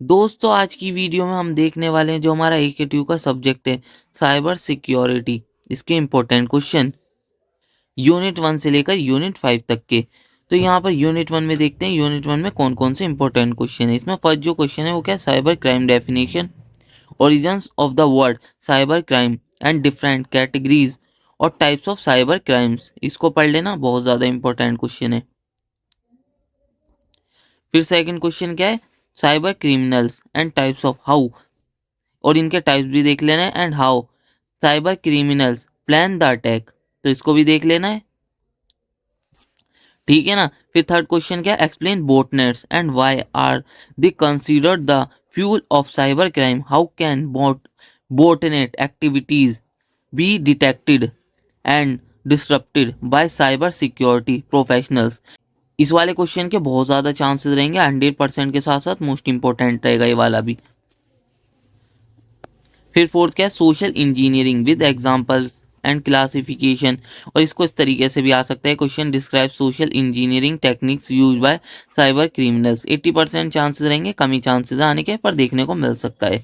दोस्तों आज की वीडियो में हम देखने वाले हैं जो हमारा AKTU का सब्जेक्ट है साइबर सिक्योरिटी। इसके इम्पोर्टेंट क्वेश्चन यूनिट 1 से लेकर यूनिट 5 तक के। तो यहाँ पर यूनिट 1 में देखते हैं यूनिट 1 में कौन कौन से इंपॉर्टेंट क्वेश्चन है। इसमें फर्स्ट जो क्वेश्चन है वो क्या है, cyber crime definition, origins of the word cyber crime and different categories और टाइप्स ऑफ साइबर क्राइम्स। इसको पढ़ लेना, बहुत ज़्यादा इंपॉर्टेंट क्वेश्चन है। फिर सेकंड क्वेश्चन क्या है, cyber criminals and types of how, और इनके टाइप्स भी देख लेना है, and how cyber criminals plan the attack, तो इसको भी देख लेना है। ठीक है ना। फिर थर्ड क्वेश्चन क्या, explain botnets and why are they considered the fuel of cyber crime, how can botnet activities be detected and disrupted by cyber security professionals. इस वाले क्वेश्चन के बहुत ज़्यादा चांसेस रहेंगे, 100% के साथ साथ मोस्ट इंपॉर्टेंट रहेगा ये वाला भी। फिर फोर्थ क्या है, social engineering with examples and classification, और इसको इस तरीके से भी आ सकता है question, describe social engineering techniques use by cyber criminals. 80% chances रहेंगे, कमी चांसेस आने के, पर देखने को मिल सकता है।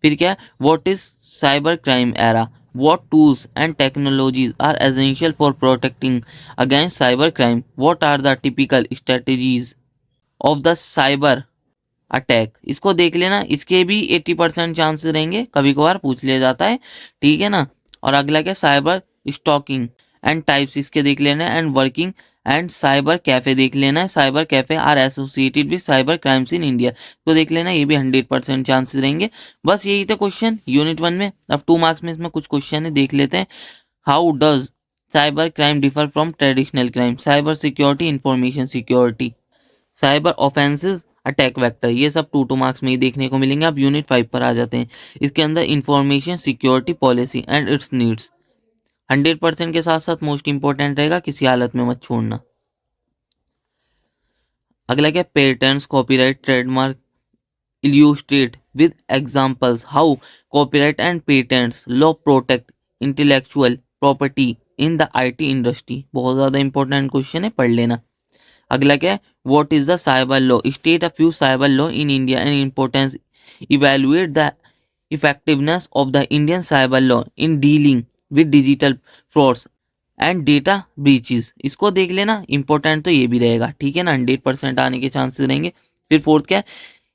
फिर क्या है, what is cyber crime era, what tools and technologies are essential for protecting against cyber crime, what are the typical strategies of the cyber attack. इसको देख लेना, इसके भी 80% चांसेस रहेंगे, कभी कभार पूछ लिया जाता है। ठीक है ना। और अगला क्या, साइबर स्टॉकिंग एंड टाइप्स, इसके देख लेना है, and working and cyber cafe देख लेना है, cyber cafe are associated with cyber crimes in India, तो देख लेना, ये भी 100% चांसेस रहेंगे। बस यही थे क्वेश्चन यूनिट 1 में। अब 2 मार्क्स में इसमें कुछ क्वेश्चन है, देख लेते हैं। How does cyber crime differ from traditional crime, cyber security, information security, cyber offences, attack vector, ये सब 2 मार्क्स में ही देखने को मिलेंगे। अब यूनिट 5 पर आ जाते हैं। इसके अंदर information security policy and it's needs 100% के साथ साथ मोस्ट इंपॉर्टेंट रहेगा, किसी हालत में मत छोड़ना। अगला क्या, patents, copyright, trademark, illustrate with examples how copyright and patents law protect intellectual property in the IT industry. बहुत ज़्यादा इंपॉर्टेंट क्वेश्चन है, पढ़ लेना। अगला क्या है, what is the cyber law, state a few cyber law in India and importance, evaluate the effectiveness of the Indian cyber law in dealing with digital frauds and data breaches. इसको देख लेना, important तो ये भी रहेगा। ठीक है ना, 100% आने के चांसेस रहेंगे। फिर फोर्थ क्या है,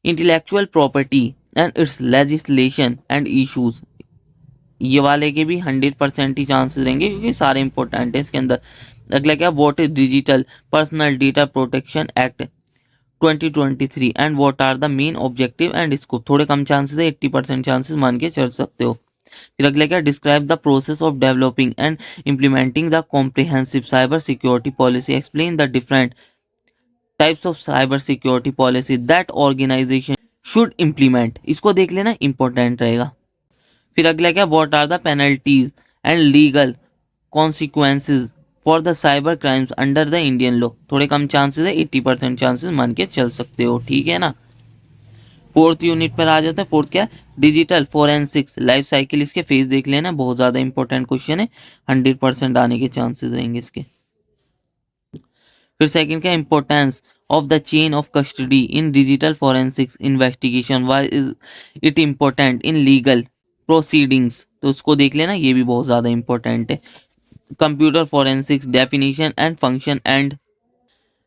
intellectual property and it's legislation and issues, ये वाले के भी 100% ही चांसेस रहेंगे, क्योंकि सारे इंपॉर्टेंट है इसके अंदर। अगला क्या, what is digital personal data protection act 2023 and what are the main objective and scope, थोड़े कम चांसेस है, 80% चांसेस मान के चल सकते हो। फिर अगला क्या, describe the process of developing and implementing the comprehensive cyber security policy, explain the different types of cyber security policy that organisation should implement, इसको देख लेना, इंपॉर्टेंट रहेगा। फिर अगला क्या, what are the penalties and legal consequences for the cyber crimes under the Indian law, थोड़े कम chances है, 80% चांसेस मान के चल सकते हो। ठीक है ना। फोर्थ यूनिट पर आ जाता है। फोर्थ क्या है, डिजिटल फोरेंसिक्स लाइफ साइकिल, इसके फेज देख लेना, बहुत ज्यादा इंपॉर्टेंट क्वेश्चन है, 100% आने के चांसेस रहेंगे इसके। फिर सेकंड क्या, importance of the chain of custody in digital forensics investigation, why is it important in legal proceedings, तो उसको देख लेना, ये भी बहुत ज़्यादा इंपॉर्टेंट है। Computer forensics definition and function and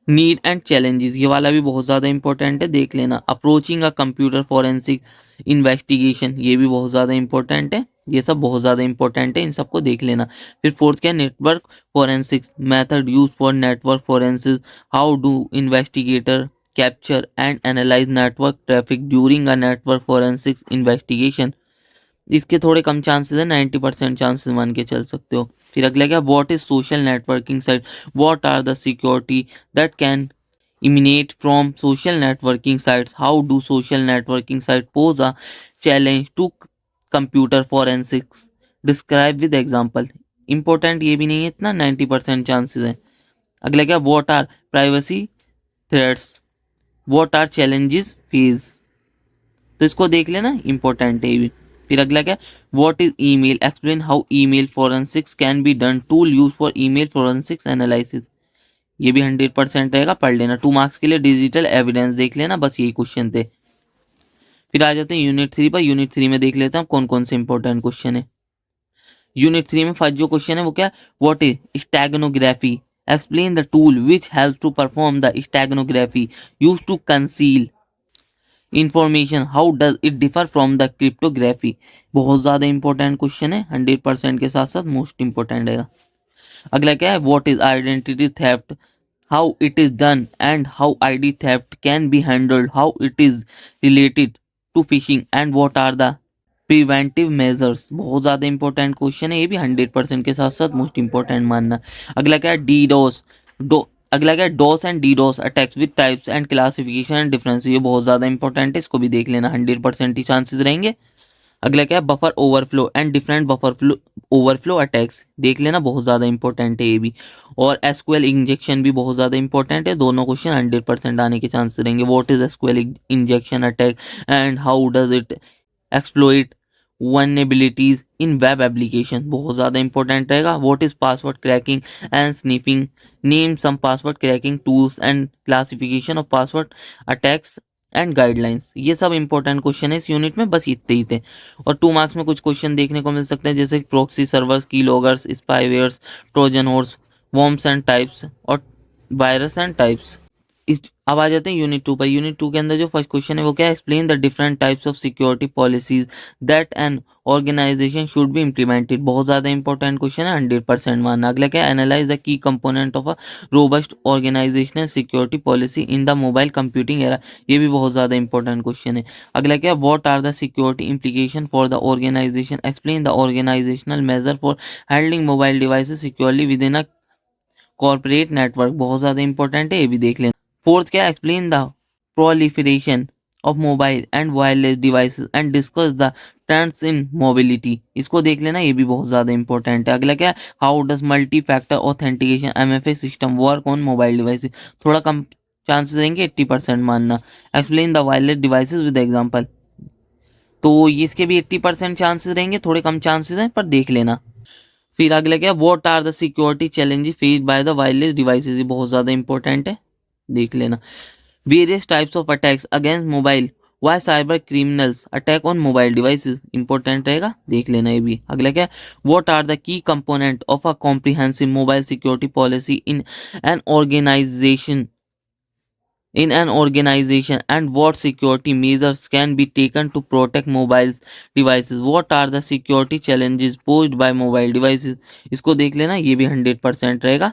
need and challenges, ये वाला भी बहुत ज़्यादा इंपॉर्टेंट है, देख लेना। Approaching a computer forensic investigation, ये भी बहुत ज़्यादा इंपॉर्टेंट है, ये सब बहुत ज़्यादा इंपॉर्टेंट है, इन सबको देख लेना। फिर फोर्थ क्या, network forensics method use for network forensics, how do investigator capture and analyse network traffic during a network forensics investigation, इसके थोड़े कम चांसेस है, 90% चांसेस मान के चल सकते हो। फिर अगला क्या, what is social networking site, what are the security that can emanate from social networking sites, how do social networking sites pose a challenge to computer forensics, describe with example, important ये भी नहीं है इतना, 90% chances है। अगला क्या, what are privacy threats, what are challenges phase, तो इसको देख लेना, इंपॉर्टेंट है ये भी। फिर अगला क्या, what is email, explain how email forensics can be done, tool use for email forensics analysis, ये भी 100% रहेगा, पढ़ लेना। 2 मार्क्स के लिए डिजिटल एविडेंस देख लेना, बस यही क्वेश्चन थे। फिर आ जाते हैं यूनिट 3 पर। यूनिट 3 में देख लेते हैं कौन कौन से इंपॉर्टेंट क्वेश्चन है। यूनिट 3 में फर्स्ट जो क्वेश्चन है वो क्या है, what is steganography, explain the tool which help to perform the steganography use to conceal information, how does it differ from the cryptography. बहुत ज्यादा इंपॉर्टेंट क्वेश्चन है, 100% के साथ साथ मोस्ट इंपॉर्टेंट है। अगला क्या है, what is identity theft, how it is done and how ID theft can be handled, how it is related to phishing and what are the preventive measures. बहुत ज्यादा इंपॉर्टेंट क्वेश्चन है ये भी, 100% के साथ साथ मोस्ट इंपॉर्टेंट मानना। अगला क्या है, डीडोस डो अगला क्या है, DoS and DDoS attacks with types and classification and difference. ये बहुत ज्यादा इंपॉर्टेंट है, इसको भी देख लेना, 100% ही चांसेस रहेंगे। अगला क्या है, buffer overflow and different buffer flow overflow attacks, देख लेना, बहुत ज़्यादा इंपॉर्टेंट है ये भी। और एसक्यूएल इंजेक्शन भी बहुत ज़्यादा इंपॉर्टेंट है, दोनों क्वेश्चन 100% आने के चांसेस रहेंगे। What is SQL injection attack and how does it exploit vulnerabilities in web application, बहुत ज़्यादा इंपॉर्टेंट रहेगा। What is password cracking and sniffing, name some password cracking tools and classification of password attacks and guidelines. ये सब important question है इस unit में, बस इतने ही थे। और 2 मार्क्स में कुछ क्वेश्चन देखने को मिल सकते हैं, जैसे proxy servers, key loggers, spywares, Trojan horse, worms and types और वायरस एंड टाइप्स। इस अब आ जाते हैं यूनिट 2 पर। यूनिट 2 के अंदर जो फर्स्ट क्वेश्चन है वो क्या है, explain the different types of security policies that an organisation should be implemented. बहुत ज़्यादा इंपॉर्टेंट क्वेश्चन है, 100% मानना। अगला क्या है, analyse the key component of a robust organisational security policy in the mobile computing era. ये भी बहुत ज़्यादा इंपॉर्टेंट क्वेश्चन है। अगला क्या है, what are the security implication for the organisation, explain the organisational measure for handling mobile devices securely within a corporate network. बहुत ज़्यादा इंपॉर्टेंट है, ये भी देख लेना। फोर्थ क्या, explain the proliferation of mobile and wireless devices and discuss the trends in mobility. इसको देख लेना, ये भी बहुत ज़्यादा इंपॉर्टेंट है। अगला क्या है, how does multi factor authentication MFA system work on mobile devices. थोड़ा कम चांसेस देंगे, 80% मानना। Explain the wireless devices with example, तो ये इसके भी 80% चांसेस रहेंगे, थोड़े कम चांसेस हैं पर देख लेना। फिर अगला क्या, what are the security challenges faced by the wireless devices. ये बहुत ज़्यादा इंपॉर्टेंट है, देख लेना। Various types of attacks against mobile, why cyber criminals attack on mobile devices, important रहेगा, देख लेना ये भी। अगला क्या, what are the key component of a comprehensive mobile security policy an organisation in an organization and what security measures can be taken to protect mobile devices, what are the security challenges posed by mobile devices। इसको देख लेना, ये भी 100% रहेगा।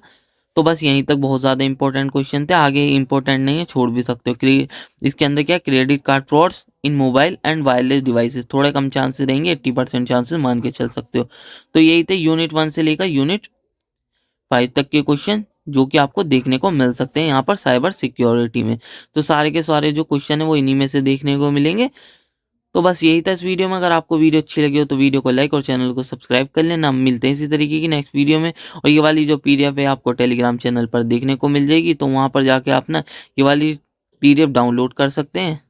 तो बस यहीं तक बहुत ज़्यादा इंपॉर्टेंट क्वेश्चन थे, आगे इंपॉर्टेंट नहीं है, छोड़ भी सकते हो। इसके अंदर क्या, credit card frauds in mobile and wireless devices, थोड़े कम चांसेस रहेंगे, 80% चांसेस मान के चल सकते हो। तो यही थे यूनिट 1 से लेकर यूनिट 5 तक के क्वेश्चन, जो कि आपको देखने को मिल सकते हैं यहाँ पर साइबर सिक्योरिटी में। तो सारे के सारे जो क्वेश्चन है वो इन्हीं में से देखने को मिलेंगे। तो बस यही था इस वीडियो में। अगर आपको वीडियो अच्छी लगी हो तो वीडियो को लाइक और चैनल को सब्सक्राइब कर लेना। हम मिलते हैं इसी तरीके की नेक्स्ट वीडियो में। और ये वाली जो पीडीएफ है आपको टेलीग्राम चैनल पर देखने को मिल जाएगी, तो वहाँ पर जाके आप ना ये वाली पीडीएफ डाउनलोड कर सकते हैं।